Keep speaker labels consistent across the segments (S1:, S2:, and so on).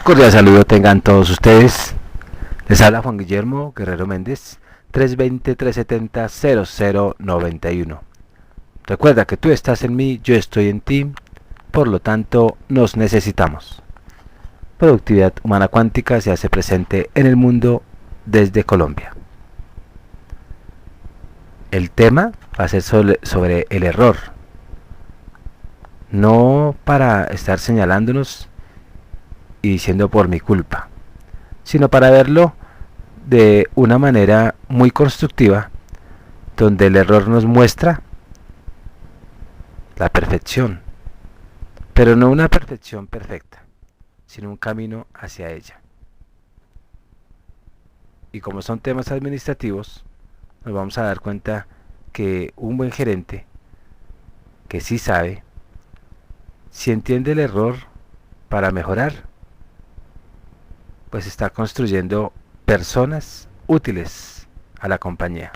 S1: Cordial saludo tengan todos ustedes. Les habla Juan Guillermo Guerrero Méndez, 320-370-0091. Recuerda que tú estás en mí, yo estoy en ti, por lo tanto nos necesitamos. Productividad humana cuántica se hace presente en el mundo desde Colombia. El tema va a ser sobre el error. No para estar señalándonos y diciendo por mi culpa, sino para verlo de una manera muy constructiva, donde el error nos muestra la perfección, pero no una perfección perfecta, sino un camino hacia ella. Y como son temas administrativos, nos vamos a dar cuenta que un buen gerente, que sí sabe, si entiende el error para mejorar, pues está construyendo personas útiles a la compañía.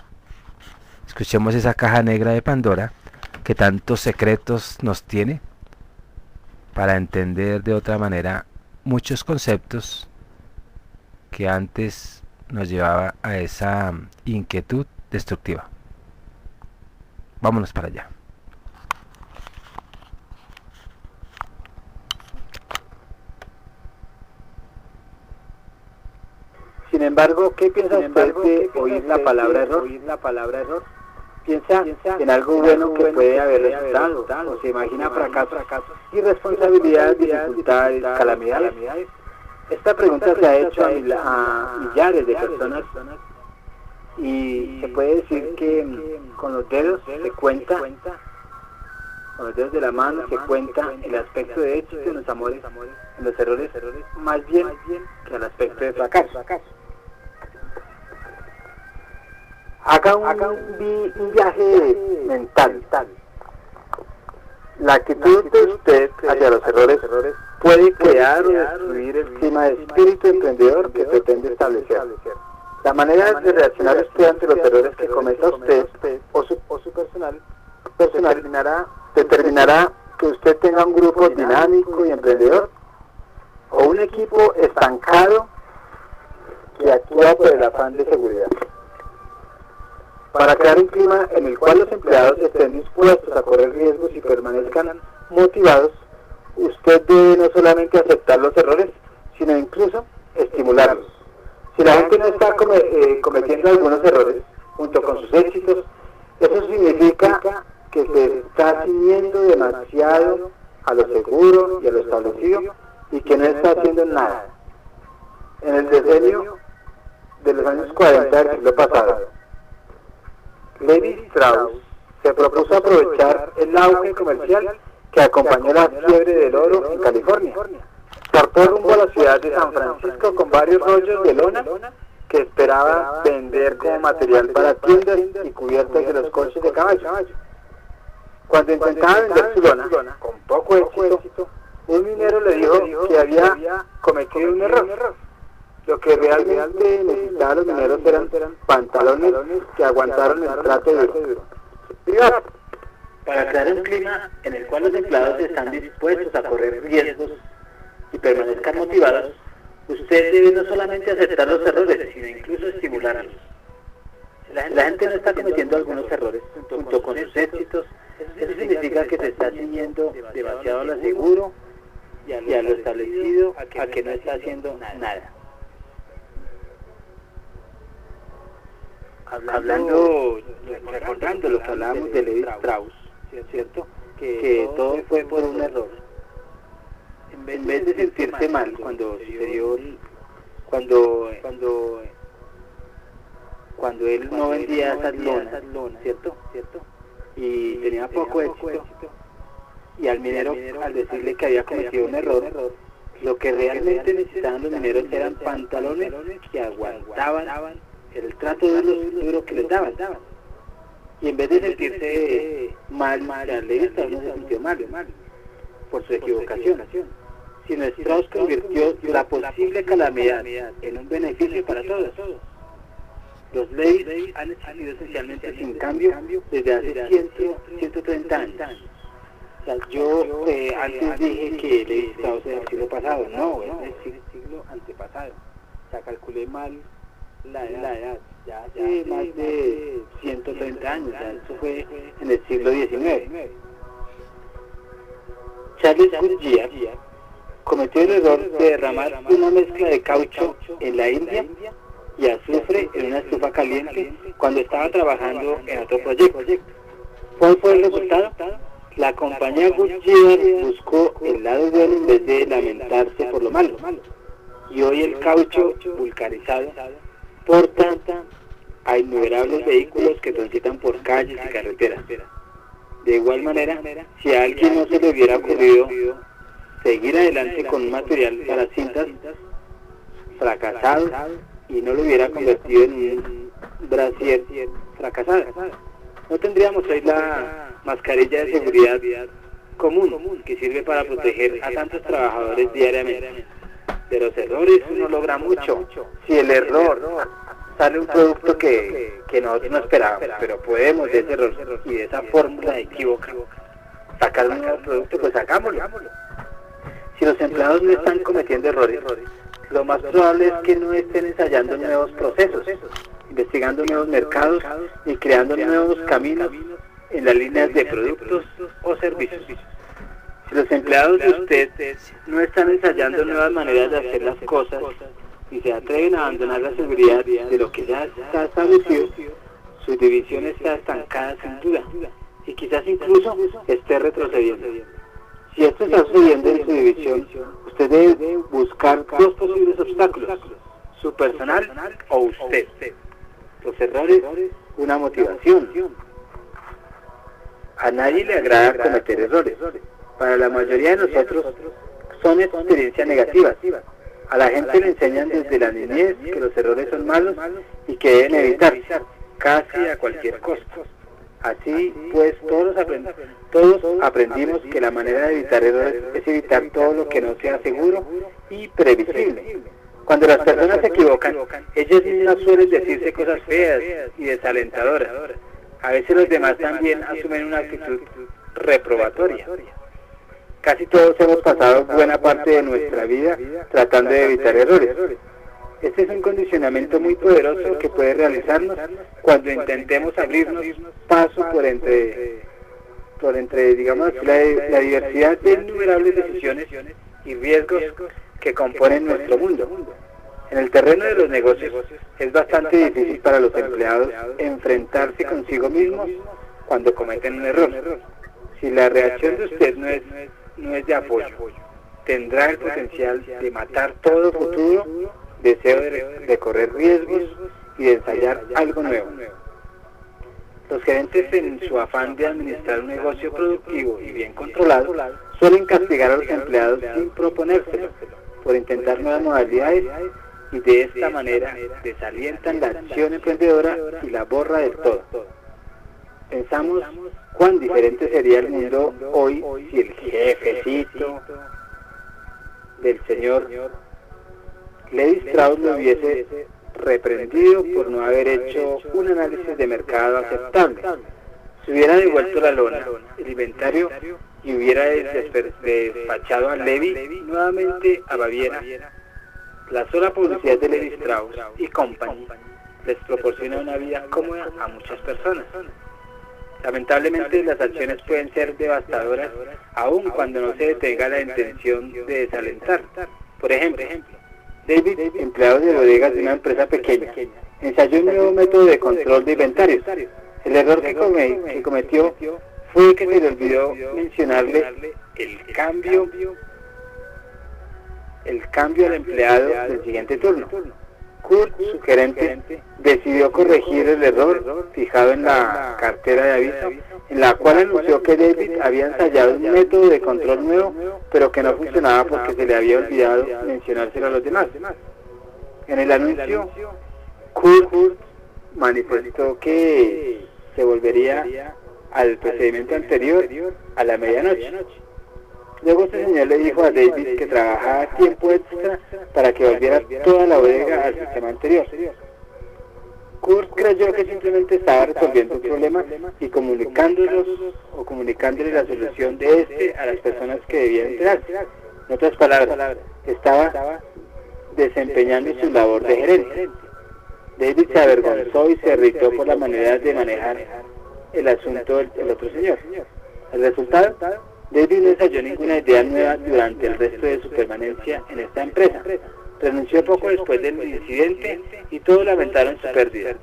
S1: Escuchemos esa caja negra de Pandora que tantos secretos nos tiene para entender de otra manera muchos conceptos que antes nos llevaba a esa inquietud destructiva. Vámonos para allá.
S2: Sin embargo, ¿qué piensa usted de oír la palabra error? ¿Piensa en algo bueno que puede haber resultado? ¿O se imagina fracasos, irresponsabilidad, dificultades, calamidades? Esta pregunta se ha hecho a millares de personas y se puede decir que con los dedos se cuenta, con los dedos de la mano se cuenta el aspecto de éxito en los amores, en los errores, más bien que el aspecto de fracaso. Haga un viaje mental. La actitud de usted hacia los errores puede crear o destruir el clima de espíritu emprendedor que pretende establecer. La manera de reaccionar usted ante los errores que cometa usted o su personal determinará que usted tenga un grupo dinámico y emprendedor o un equipo estancado que actúa por el afán de seguridad. Para crear un clima en el cual los empleados estén dispuestos a correr riesgos y permanezcan motivados, usted debe no solamente aceptar los errores, sino incluso estimularlos. Si la gente no está cometiendo algunos errores junto con sus éxitos, eso significa que se está ciñendo demasiado a lo seguro y a lo establecido y que no está haciendo nada. En el decenio de los años 40 del siglo pasado, Levi Strauss se propuso aprovechar el auge comercial que acompañó la fiebre del oro en California. Zarpó rumbo a la ciudad de San Francisco con varios rollos de lona que esperaba vender como material para tiendas y cubiertas de los coches de caballo. Cuando intentaba vender su lona, con poco éxito, un minero le dijo que había cometido un error. Lo que realmente necesitaban los mineros eran pantalones que aguantaran el trato duro. Para crear un clima en el cual los empleados están dispuestos a correr riesgos y permanezcan motivados, usted debe no solamente aceptar los errores, sino incluso estimularlos. Si la gente no está cometiendo algunos errores junto con sus éxitos, eso significa que se está ciñendo demasiado a lo seguro y a lo establecido, a que no está haciendo nada. Recordando lo que hablábamos de Levi Strauss, ¿cierto? Que todo fue por un error. En vez de sentirse mal cuando sucedió, cuando él no vendía esas lonas, ¿cierto? Y tenía poco éxito, y al minero, al decirle que había cometido un error, lo que realmente necesitaban los mineros eran pantalones que aguantaban el trato duro que les daban. Y en vez de sentirse mal, Levi Strauss no se sintió mal por su equivocación, sino Strauss convirtió la posible calamidad en un beneficio para todos. Los Levis han existido esencialmente sin cambio desde hace 130 años. O sea, yo antes dije que Levi Strauss era del siglo pasado, no, es del siglo antepasado. O sea, calculé mal la edad, ya hace más de 130 años, ya eso fue en el siglo XIX. Charles Goodyear cometió el error de derramar una mezcla de caucho en la India y azufre en una estufa caliente cuando estaba trabajando en otro proyecto. ¿Cuál fue el resultado? La compañía Goodyear buscó el lado bueno en vez de lamentarse por lo malo. Y hoy el caucho vulcanizado porta a innumerables vehículos que transitan por calles y carreteras. De igual manera, si a alguien no se le hubiera ocurrido seguir adelante con un material para cintas fracasado y no lo hubiera convertido en un brasier fracasado, no tendríamos hoy la mascarilla de seguridad común que sirve para proteger a tantos trabajadores diariamente. De los errores uno logra mucho. Si el error sale un producto que nosotros no esperábamos, pero podemos de ese error y de esa fórmula equívoca sacar un nuevo producto, pues hagámoslo. Si los empleados no están cometiendo errores, lo más probable es que no estén ensayando nuevos procesos, investigando nuevos mercados y creando nuevos caminos en las líneas de productos o servicios. Si los empleados de usted no están ensayando nuevas maneras de hacer las cosas y se atreven a abandonar la seguridad de lo que ya está establecido, su división está estancada sin duda y quizás incluso esté retrocediendo. Si esto está sucediendo en su división, usted debe buscar dos posibles obstáculos: su personal o usted. Los errores, una motivación. A nadie le agrada cometer errores. Para la mayoría de nosotros son experiencias negativas. A la gente le enseñan desde la niñez que los errores son malos y que deben evitarse, casi a cualquier costo. Así pues, todos aprendimos que la manera de evitar errores es evitar todo lo que no sea seguro y previsible. Cuando las personas se equivocan, ellas mismas suelen decirse cosas feas y desalentadoras. A veces los demás también asumen una actitud reprobatoria. Casi todos hemos pasado buena parte de nuestra vida tratando de evitar errores. Este es un condicionamiento muy poderoso que puede realizarnos cuando intentemos abrirnos paso por entre digamos así, la diversidad de innumerables decisiones y riesgos que componen nuestro mundo. En el terreno de los negocios es bastante difícil para los empleados enfrentarse consigo mismos cuando cometen un error. Si la reacción de usted no es de apoyo, tendrá el potencial de matar todo futuro deseo de correr riesgos y de ensayar algo nuevo. Los gerentes, en su afán de administrar un negocio productivo y bien controlado, suelen castigar a los empleados sin proponérselo, por intentar nuevas modalidades, y de esta manera desalientan la acción emprendedora y la borra del todo. Pensamos cuán diferente sería el mundo hoy si el jefecito del señor Levi Strauss lo hubiese reprendido por no haber hecho un análisis de mercado aceptable. Se hubiera devuelto la lona, el inventario, y hubiera despachado a Levi nuevamente a Baviera. La sola publicidad de Levi Strauss y Company les proporciona una vida cómoda a muchas personas. Lamentablemente las acciones pueden ser devastadoras aun cuando no se detenga la intención de desalentar. Por ejemplo, David, empleado de bodegas de una empresa pequeña, ensayó un nuevo método de control de inventarios. El error que cometió fue que se le olvidó mencionarle el cambio al empleado del siguiente turno. Kurt, su gerente, decidió corregir el error fijado en la cartera de aviso, en la cual anunció que David había ensayado un método de control nuevo, pero que no funcionaba porque se le había olvidado mencionárselo a los demás. En el anuncio, Kurt manifestó que se volvería al procedimiento anterior a la medianoche. Luego este señor le dijo a David que trabajaba tiempo extra para que volviera toda la bodega al sistema anterior. Kurt creyó que simplemente estaba resolviendo un problema y comunicándole la solución de este a las personas que debían enterarse. En otras palabras, estaba desempeñando su labor de gerente. David se avergonzó y se irritó por la manera de manejar el asunto del otro señor. El resultado, David no ensayó ninguna idea nueva durante el resto de su permanencia en esta empresa. Renunció poco después del incidente y todos lamentaron su pérdida.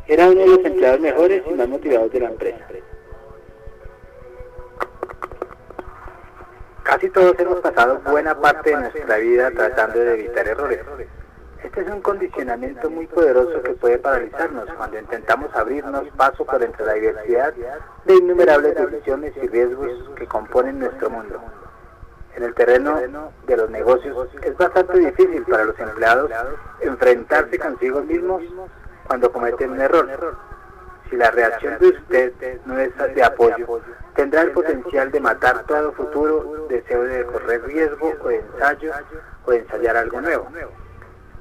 S2: Era uno de los empleados mejores y más motivados de la empresa. Casi todos hemos pasado buena parte de nuestra vida tratando de evitar errores. Este es un condicionamiento muy poderoso que puede paralizarnos cuando intentamos abrirnos paso por entre la diversidad de innumerables decisiones y riesgos que componen nuestro mundo. En el terreno de los negocios es bastante difícil para los empleados enfrentarse consigo mismos cuando cometen un error. Si la reacción de usted no es de apoyo, tendrá el potencial de matar todo futuro deseo de correr riesgo o de ensayo o de ensayar algo nuevo.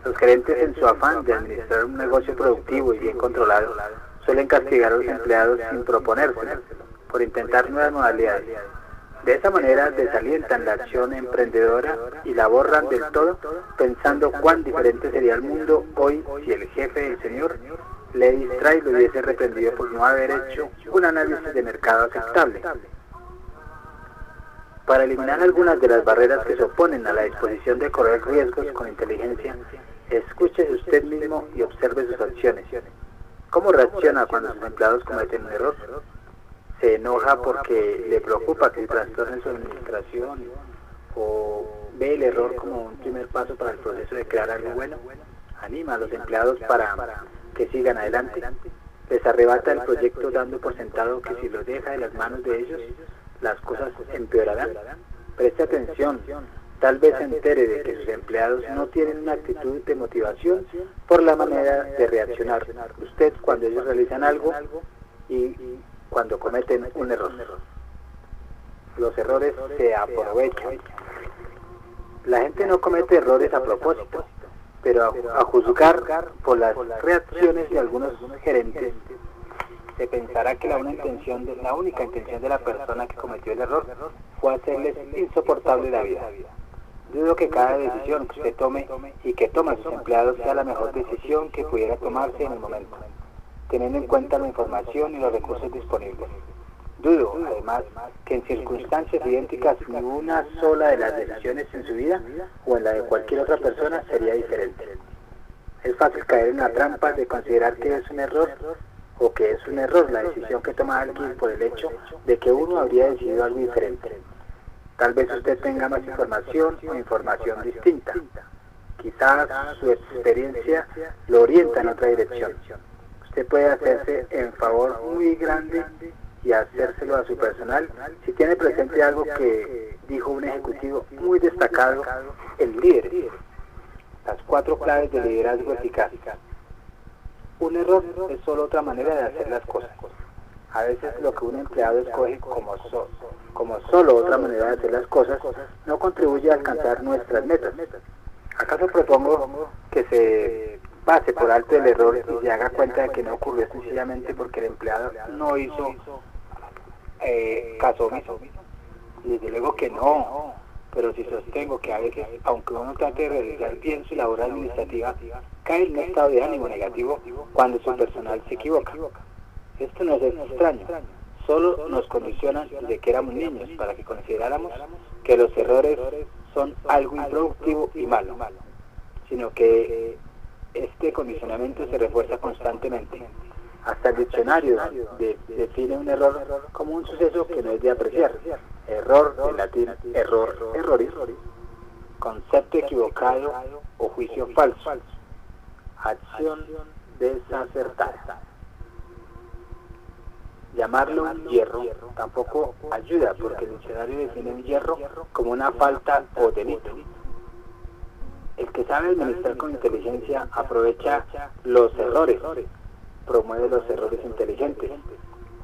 S2: Los gerentes, en su afán de administrar un negocio productivo y bien controlado, suelen castigar a los empleados sin proponérselo, por intentar nuevas modalidades. De esa manera desalientan la acción emprendedora y la borran del todo, pensando cuán diferente sería el mundo hoy si el jefe del señor Levi Strauss lo hubiese reprendido por no haber hecho un análisis de mercado aceptable. Para eliminar algunas de las barreras que se oponen a la disposición de correr riesgos con inteligencia, escúchese usted mismo y observe sus acciones. ¿Cómo reacciona cuando sus empleados cometen un error? ¿Se enoja porque le preocupa que se trastorne su administración? ¿O ve el error como un primer paso para el proceso de crear algo bueno? ¿Anima a los empleados para que sigan adelante? ¿Les arrebata el proyecto dando por sentado que si lo deja de las manos de ellos, las cosas empeorarán? Preste atención. Tal vez se entere de que sus empleados no tienen una actitud de motivación por la manera de reaccionar usted cuando ellos realizan algo y cuando cometen un error. Los errores se aprovechan. La gente no comete errores a propósito, pero a juzgar por las reacciones de algunos gerentes, se pensará que la única intención de la persona que cometió el error fue hacerles insoportable la vida. Dudo que cada decisión que usted tome y que toman sus empleados sea la mejor decisión que pudiera tomarse en el momento, teniendo en cuenta la información y los recursos disponibles. Dudo, además, que en circunstancias idénticas ni una sola de las decisiones en su vida o en la de cualquier otra persona sería diferente. Es fácil caer en la trampa de considerar que es un error o que es un error la decisión que toma alguien por el hecho de que uno habría decidido algo diferente. Tal vez usted tenga más información o información distinta. Quizás su experiencia lo orienta en otra dirección. Usted puede hacerse en favor muy grande y hacérselo a su personal si tiene presente algo que dijo un ejecutivo muy destacado, el líder. Las 4 claves del liderazgo eficaz. Un error es solo otra manera de hacer las cosas. A veces lo que un empleado escoge como solo otra manera de hacer las cosas no contribuye a alcanzar nuestras metas. ¿Acaso propongo que se pase por alto el error y se haga cuenta de que no ocurrió sencillamente porque el empleado no hizo caso omiso? Desde luego que no, pero si sostengo que a veces, aunque uno trate de realizar bien su labor administrativa, cae en un estado de ánimo negativo cuando su personal se equivoca. Esto no es extraño, solo nos condicionan desde que éramos niños para que consideráramos que los errores son algo improductivo y malo, sino que este condicionamiento se refuerza constantemente. Hasta el diccionario define un error como un suceso que no es de apreciar. Error, del latín error, erroris, concepto equivocado o juicio falso, acción desacertada. Llamarlo un hierro tampoco ayuda, porque el diccionario define un hierro como una falta o delito. El que sabe administrar con inteligencia aprovecha los errores, promueve los errores inteligentes,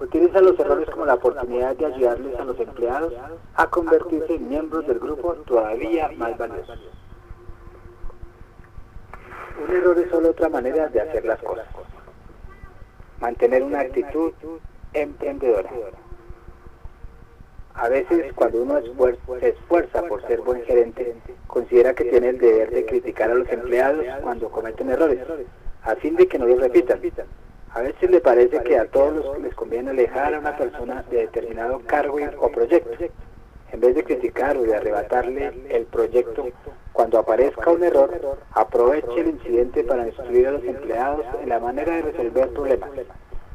S2: utiliza los errores como la oportunidad de ayudarles a los empleados a convertirse en miembros del grupo todavía más valiosos. Un error es solo otra manera de hacer las cosas. Mantener una actitud emprendedora. A veces, cuando uno se esfuerza por ser buen gerente, considera que tiene el deber de criticar a los empleados cuando cometen errores, a fin de que no los repitan. A veces le parece que a todos les conviene alejar a una persona de determinado cargo o proyecto. En vez de criticar o de arrebatarle el proyecto, cuando aparezca un error, aproveche el incidente para instruir a los empleados en la manera de resolver problemas,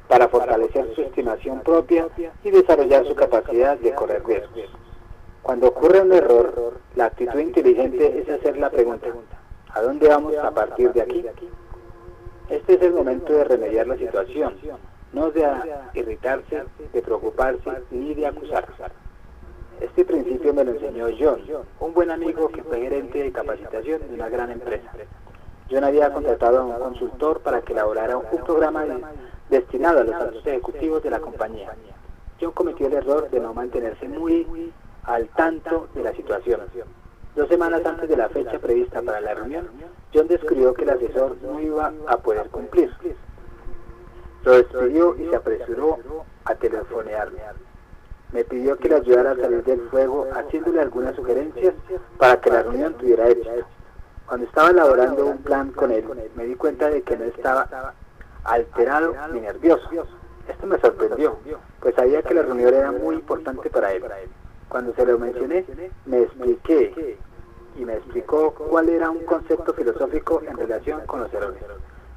S2: para fortalecer su estimación propia y desarrollar su capacidad de correr riesgos. Cuando ocurre un error, la actitud inteligente es hacer la pregunta: ¿a dónde vamos a partir de aquí? Este es el momento de remediar la situación, no de irritarse, de preocuparse ni de acusar. Este principio me lo enseñó John, un buen amigo que fue gerente de capacitación de una gran empresa. John había contratado a un consultor para que elaborara un programa destinado a los altos ejecutivos de la compañía. John cometió el error de no mantenerse muy al tanto de la situación. 2 semanas antes de la fecha prevista para la reunión, John descubrió que el asesor no iba a poder cumplir. Lo despidió y se apresuró a telefonearme. Me pidió que le ayudara a salir del fuego, haciéndole algunas sugerencias para que la reunión tuviera éxito. Cuando estaba elaborando un plan con él, me di cuenta de que no estaba alterado ni nervioso. Esto me sorprendió, pues sabía que la reunión era muy importante para él. Cuando se lo mencioné, me expliqué y me explicó cuál era un concepto filosófico en relación con los errores.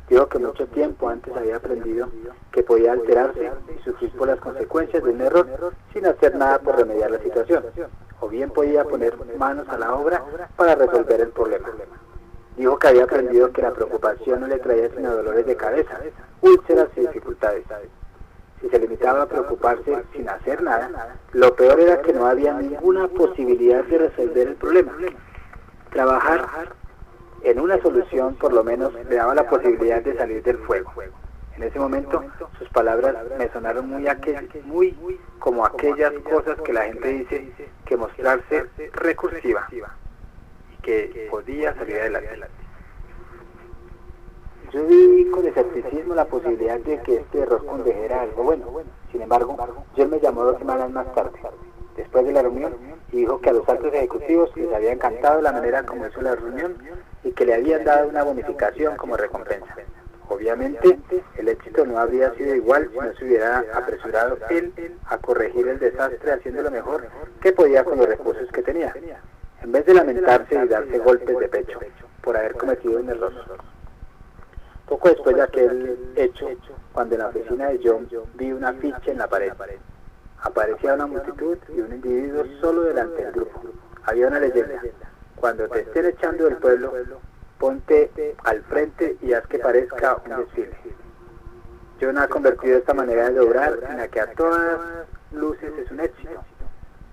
S2: Dijo que mucho tiempo antes había aprendido que podía alterarse y sufrir por las consecuencias de un error sin hacer nada por remediar la situación, o bien podía poner manos a la obra para resolver el problema. Dijo que había aprendido que la preocupación no le traía sino dolores de cabeza, úlceras y dificultades. Si se limitaba a preocuparse sin hacer nada, lo peor era que no había ninguna posibilidad de resolver el problema. Trabajar en una solución por lo menos le daba la posibilidad de salir del fuego. En ese momento sus palabras me sonaron muy como aquellas cosas que la gente dice, que mostrarse recursiva y que podía salir adelante. Yo vi con escepticismo la posibilidad de que este error condujera a algo bueno. Sin embargo, John me llamó 2 semanas más tarde, después de la reunión, y dijo que a los altos ejecutivos les había encantado la manera como hizo la reunión y que le habían dado una bonificación como recompensa. Obviamente, el éxito no habría sido igual si no se hubiera apresurado él a corregir el desastre haciendo lo mejor que podía con los recursos que tenía, en vez de lamentarse y darse golpes de pecho por haber cometido un error. Poco después de aquel hecho, cuando en la oficina de John vi una ficha en la pared, aparecía una multitud y un individuo solo delante del grupo. Había una leyenda: cuando te estén echando del pueblo, ponte al frente y haz que parezca un desfile. John ha convertido esta manera de obrar en la que a todas luces es un éxito.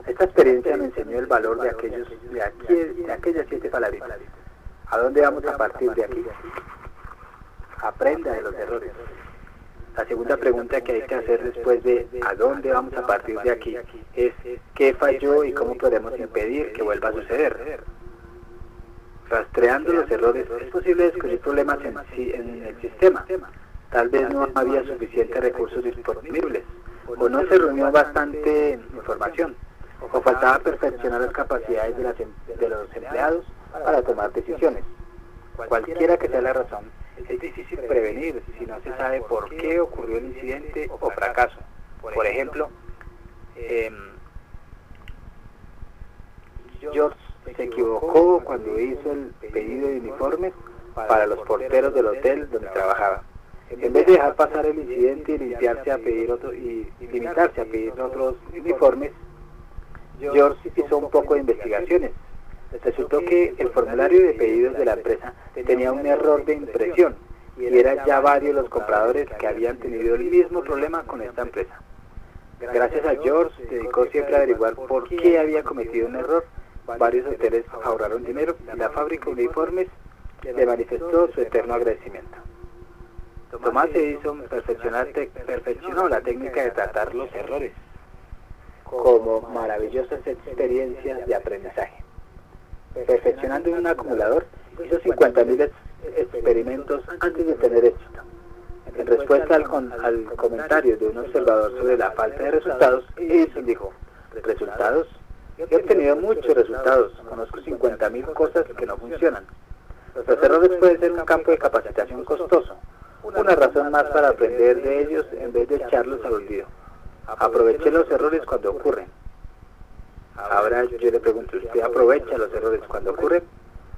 S2: Esta experiencia me enseñó el valor de aquellas 7 palabritas. ¿A dónde vamos a partir de aquí? Aprenda de los errores. La segunda pregunta que hay que hacer después de ¿a dónde vamos a partir de aquí? Es ¿qué falló y cómo podemos impedir que vuelva a suceder? Rastreando los errores es posible descubrir problemas en el sistema. Tal vez no había suficientes recursos disponibles, o no se reunió bastante información, o faltaba perfeccionar las capacidades de los empleados para tomar decisiones. Cualquiera que sea la razón, es difícil prevenir si no se sabe por qué ocurrió el incidente o fracaso. Por ejemplo, George se equivocó cuando hizo el pedido de uniformes para los porteros del hotel donde trabajaba. En vez de dejar pasar el incidente y limitarse a pedir otros uniformes, George hizo un poco de investigaciones. Resultó que el formulario de pedidos de la empresa tenía un error de impresión y eran ya varios los compradores que habían tenido el mismo problema con esta empresa. Gracias a George, dedicó siempre a averiguar por qué había cometido un error. Varios hoteles ahorraron dinero y la fábrica de uniformes le manifestó su eterno agradecimiento. Thomas Edison perfeccionó la técnica de tratar los errores como maravillosas experiencias de aprendizaje. Perfeccionando un acumulador, hizo 50.000 experimentos antes de tener éxito. En respuesta al al comentario de un observador sobre la falta de resultados, Edison dijo: ¿resultados? He obtenido muchos resultados, conozco 50.000 cosas que no funcionan. Los errores pueden ser un campo de capacitación costoso, una razón más para aprender de ellos en vez de echarlos al olvido. Aproveche los errores cuando ocurren. Ahora yo le pregunto, ¿usted aprovecha los errores cuando ocurren?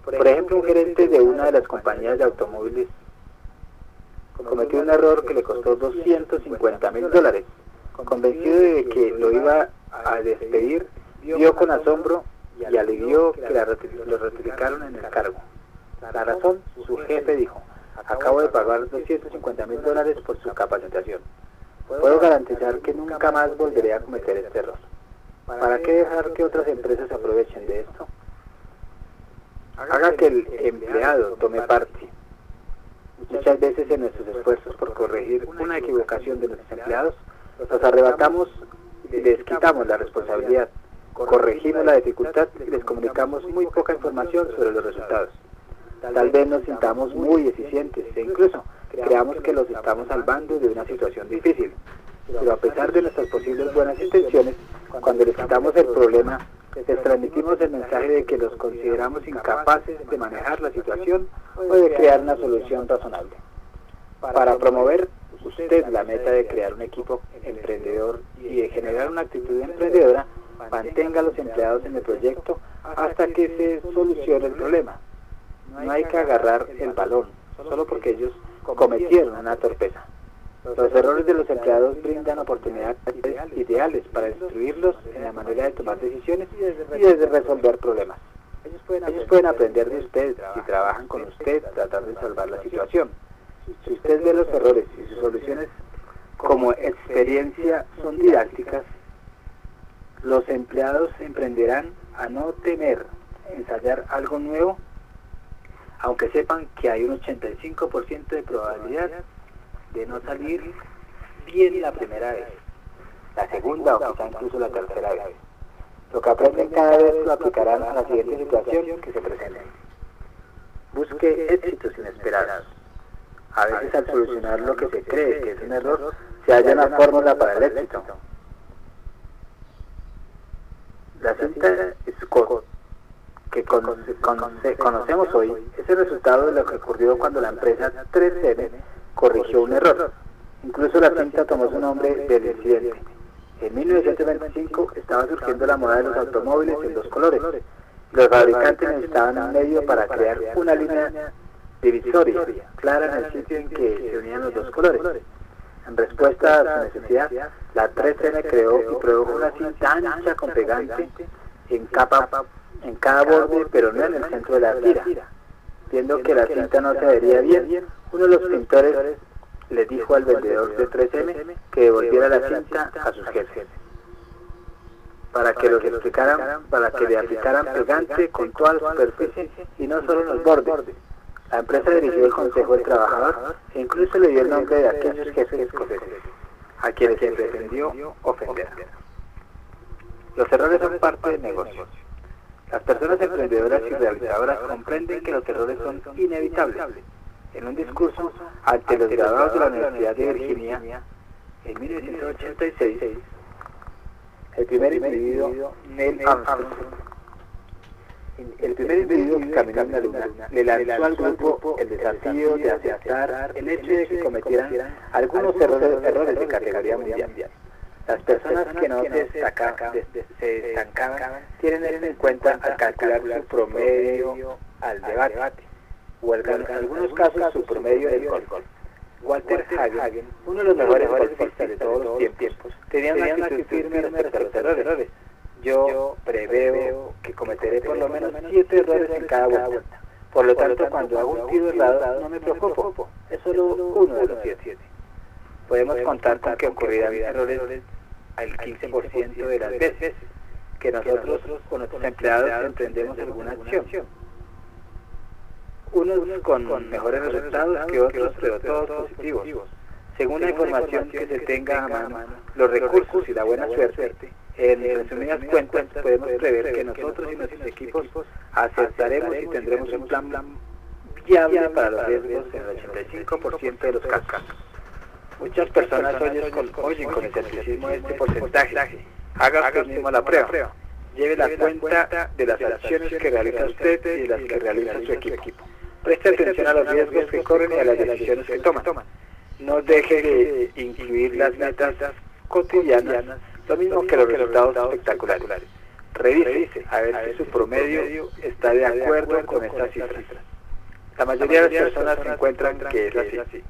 S2: Por ejemplo, un gerente de una de las compañías de automóviles cometió un error que le costó $250.000. Convencido de que lo iba a despedir, vio con asombro y alivió que lo ratificaron en el cargo. La razón, su jefe dijo: acabo de pagar $250.000 por su capacitación. Puedo garantizar que nunca más volveré a cometer este error. ¿Para qué dejar que otras empresas aprovechen de esto? Haga que el empleado tome parte. Muchas veces en nuestros esfuerzos por corregir una equivocación de nuestros empleados, los arrebatamos y les quitamos la responsabilidad, corregimos la dificultad y les comunicamos muy poca información sobre los resultados. Tal vez nos sintamos muy eficientes e incluso creamos que los estamos salvando de una situación difícil. Pero a pesar de nuestras posibles buenas intenciones, cuando les quitamos el problema, les transmitimos el mensaje de que los consideramos incapaces de manejar la situación o de crear una solución razonable. Para promover usted la meta de crear un equipo emprendedor y de generar una actitud emprendedora, mantenga a los empleados en el proyecto hasta que se solucione el problema. No hay que agarrar el balón solo porque ellos cometieron una torpeza. Los errores de los empleados brindan oportunidades ideales para instruirlos en la manera de tomar decisiones y de resolver problemas. Ellos pueden aprender de usted si trabajan con usted tratando de salvar la situación. Si usted ve los errores y sus soluciones como experiencia son didácticas, los empleados emprenderán a no temer ensayar algo nuevo, aunque sepan que hay un 85% de probabilidad de no salir bien la primera vez, la segunda o quizá incluso la tercera vez. Lo que aprenden cada vez lo aplicarán a la siguiente situación que se presente. Busque éxitos inesperados. A veces al solucionar lo que se cree que es un error, se halla una fórmula para el éxito. La cinta Scott que conocemos hoy es el resultado de lo que ocurrió cuando la empresa 3M corrigió un error. Incluso la cinta tomó su nombre del incidente. En 1925 estaba surgiendo la moda de los automóviles en dos colores. Los fabricantes necesitaban un medio para crear una línea divisoria clara en el sitio en que se unían los dos colores. En respuesta a su necesidad, la 3M creó y produjo una cinta ancha con pegante en cada borde, pero no en el centro de la tira. Viendo que la cinta no se adhería bien, uno de los pintores le dijo al vendedor de 3M que devolviera la cinta a sus jefes para que le aplicaran pegante con toda la superficie y no solo en los bordes. La empresa dirigió el consejo del trabajador e incluso le dio el nombre de aquellos jefes escoceses a quienes se pretendió ofender. Los errores son parte del negocio. Las personas emprendedoras y realizadoras comprenden que los errores son inevitables. En un discurso ante los graduados de la Universidad de Virginia en 1986, el primer individuo, Neil Armstrong, el primer individuo que caminó en la luna, le lanzó al grupo el desafío de aceptar el hecho de que cometieran algunos errores de categoría mundial. Las personas que no se estancaban tienen esto en cuenta al calcular su promedio al debate, o en algunos casos su promedio del golf. Walter Hagen, uno de los mejores golfistas de todos los tiempos, tenía una actitud firme respecto a los errores. Yo preveo que cometeré por lo menos 7 errores en cada vuelta. Por lo tanto, cuando hago un tiro errado, no me preocupo. Es solo uno de los 7. Podemos contar con que ocurrirán errores al 15% de las veces que nosotros o nuestros empleados emprendemos alguna acción. Unos con mejores resultados que otros, pero todos positivos. Según la información que se tenga a mano, los recursos y la buena suerte, en resumidas cuentas podemos prever que nosotros y nuestros equipos aceptaremos y tendremos un plan viable para los riesgos en el 85% de los casos. Muchas personas oyen con escepticismo este porcentaje. Haga usted mismo la prueba. Lleve la cuenta de las acciones que realiza usted y de las que realiza su equipo. Preste atención a los riesgos que corren y a las decisiones que toman. No deje de incluir las metas cotidianas, lo mismo que los resultados espectaculares. Revise a ver si su promedio está de acuerdo con estas cifras. La mayoría de las personas encuentran que es así.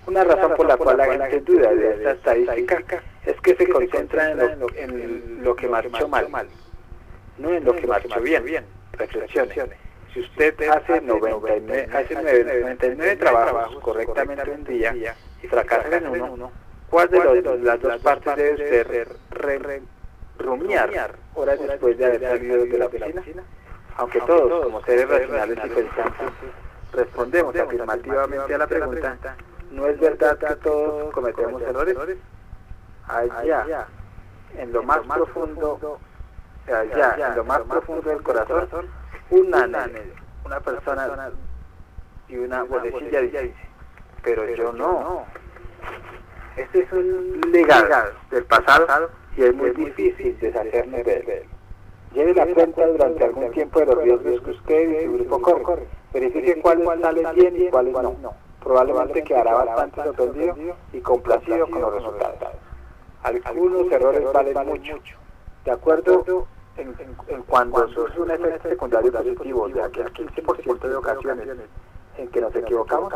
S2: Una razón por la cual la gente duda de esta estadística es que se concentra en lo que marchó mal, no en lo que marchó bien. Reflexione. Si usted hace 99 trabajos correctamente un día y fracasa en uno, ¿cuál de las dos partes debe usted rumiar horas después de haber salido de la oficina? Aunque todos, como seres racionales y pensantes, respondemos afirmativamente a la pregunta, ¿no es verdad que todos cometemos errores? Allá, en lo más profundo del corazón, una persona y una vocecilla dice, pero yo no. Este es un legado del pasado y es muy difícil deshacernos de él. Lleve la cuenta durante algún tiempo de los riesgos que usted y su grupo corren. Verifique cuáles salen bien y cuáles no. Probablemente quedará bastante sorprendido y complacido con los resultados. Algunos errores valen mucho. De acuerdo en cuando surge un efecto secundario positivo de aquel 15% de ocasiones en que nos equivocamos,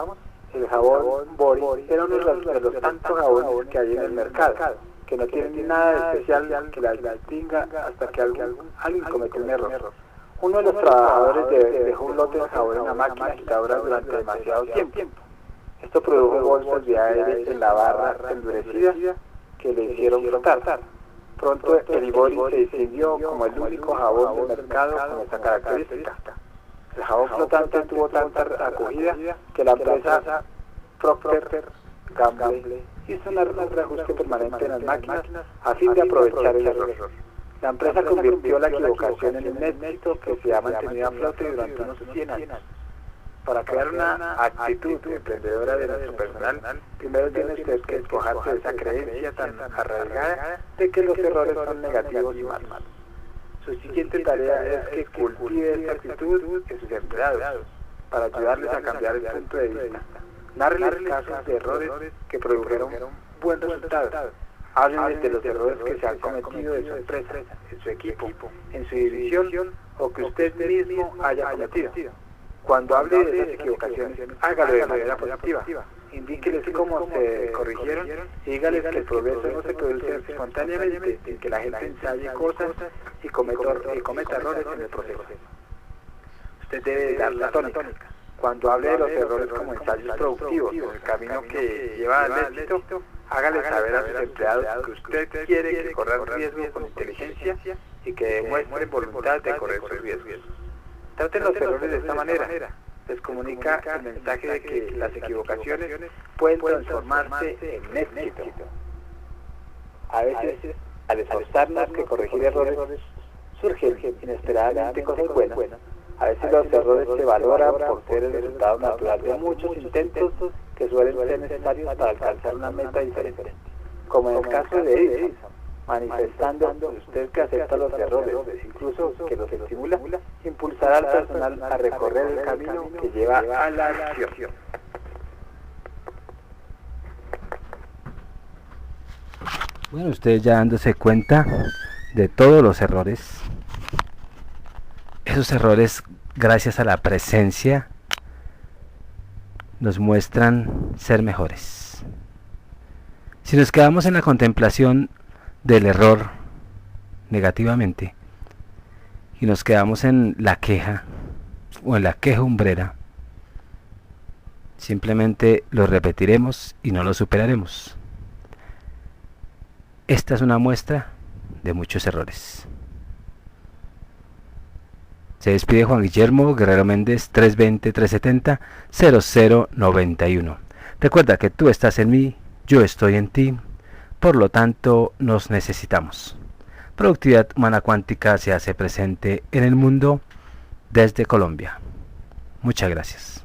S2: el jabón Boris era uno de los tantos jabones que hay en el mercado, que no tienen nada de especial que la distinga hasta que alguien comete un error. Uno de los trabajadores dejó un lote de jabón en la máquina agitadora durante demasiado tiempo. Esto produjo bolsas de aire en la barra endurecida que le hicieron flotar. Pronto el Ibori se distinguió como el único jabón del mercado con esta característica. El jabón flotante tuvo tanta acogida que la empresa Procter & Gamble hizo un reajuste permanente en las máquinas a fin de aprovechar el error. La empresa convirtió la equivocación en un éxito que se ha mantenido a flote durante unos 100 años. Para crear una actitud emprendedora de nuestro personal, primero tiene usted que despojarse de esa creencia tan arraigada de que los errores son negativos y malos. Su siguiente tarea es que cultive esta actitud en sus empleados, para ayudarles a cambiar el punto de vista. Nárreles casos de errores que produjeron buen resultado. Háblenles de los errores que se han cometido en su empresa, en su equipo, en su división o que usted mismo haya cometido. Cuando hable de esas equivocaciones, hágalo de manera positiva. Indíqueles cómo se corrigieron y dígales que el progreso no se produce espontáneamente, sin que la gente ensaye cosas y cometa errores en el proceso. Usted debe dar la tónica. Cuando hable de los errores como ensayos productivos en el camino que lleva al éxito, hágale saber a sus empleados que usted quiere que corran riesgo con inteligencia y que demuestren voluntad de correr sus riesgos. Traten los errores de esta manera. Les comunica el mensaje de que las equivocaciones pueden transformarse en éxito. A veces, al esforzarnos que corregir errores, surgen inesperadamente cosas buenas. A veces los errores se valoran por ser el resultado natural de muchos intentos que suelen ser necesarios para alcanzar una meta diferente. Como en el caso de Edison, manifestando usted que acepta los errores, incluso que los estimula, impulsará al personal a recorrer el camino que lleva a la acción.
S1: Bueno, ustedes ya dándose cuenta de todos los errores, esos errores, gracias a la presencia, nos muestran ser mejores. Si nos quedamos en la contemplación del error negativamente y nos quedamos en la queja o en la quejumbrera, simplemente lo repetiremos y no lo superaremos. Esta es una muestra de muchos errores. Se despide Juan Guillermo Guerrero Méndez, 320-370-0091. Recuerda que tú estás en mí, yo estoy en ti, por lo tanto nos necesitamos. Productividad Humana Cuántica se hace presente en el mundo desde Colombia. Muchas gracias.